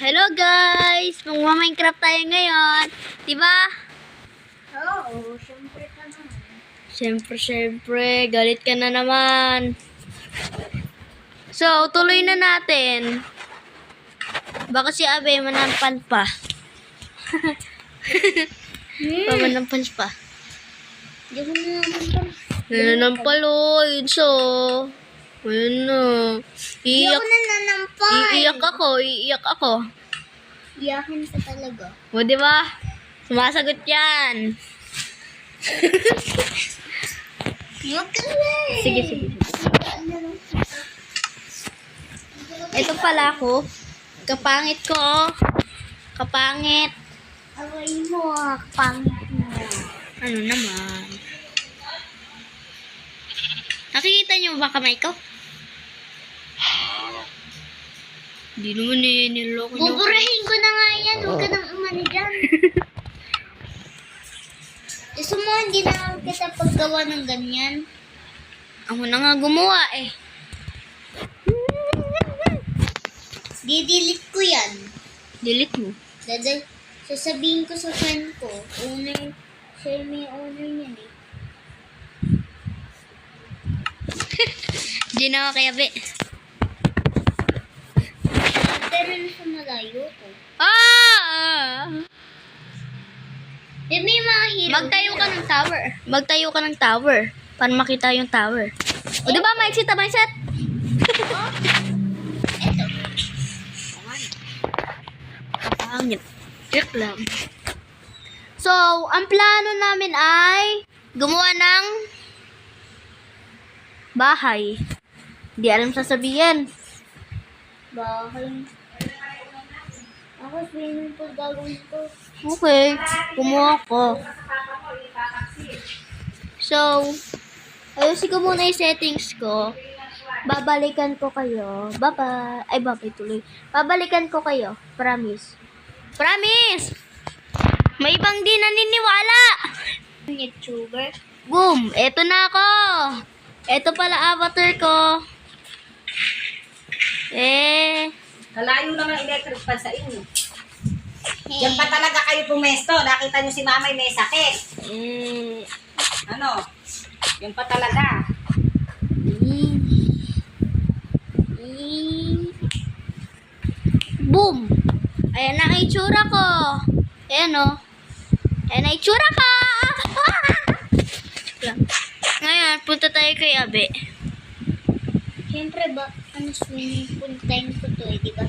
Hello guys! Magma-Minecraft tayo ngayon. Diba? Oo, syempre ka naman. Siyempre. Galit ka na naman. So, tuloy na natin. Baka si Abe manampal pa. Manampal pa. Hindi ko na naman pa. Nananampal o. Yun so. Ayun na. Hindi ako nananampal. Iiyak ako. Iyakin ka talaga. O, diba? Sumasagot yan. Huwag ka na eh. Sige. Ito pala ako. Kapangit ko. Kapangit. Away mo ah, pangit mo. Ano naman? Nakikita niyo ba kamay ko? Hindi naman niloko niyo. Buburahin ko na nga yan. Huwag ka nang umani dyan. Gusto mo hindi na kita paggawa ng ganyan? Ako na nga gumawa eh. Didelete ko yan. Delete mo. Sasabihin ko sa friend ko. Owner. Siya may owner niyan eh. Di na ako kaya be. Pero nasa malayo ko. Di may mga hero. Magtayo ka ng tower. Para makita yung tower. O diba may exit? Eto. Pangit. Check lang. So, ang plano namin ay gumawa ng bahay. Di alam sasabihin. Bahay. Ako swimming pool gagawin ko. Okay. Gumawa ko. So, ayusin ko muna yung settings ko. Babalikan ko kayo. Bye-bye. Ay, bye-bye tuloy. Babalikan ko kayo. Promise. Promise! May ibang di naniniwala. YouTuber. Boom! Eto na ako. Eto pala avatar ko. Kalayo naman ang electric pan sa inyo. Yan pa talaga kayo pumesto. Nakita nyo si mamay may sakit. Ano? Yan pa talaga. Boom! Ayan na ang itsura ko. Ayan o. Ayan na itsura ko. Ngayon, punta tayo kay Abe. Siyempre ba, swimming pool time ko to eh, di ba?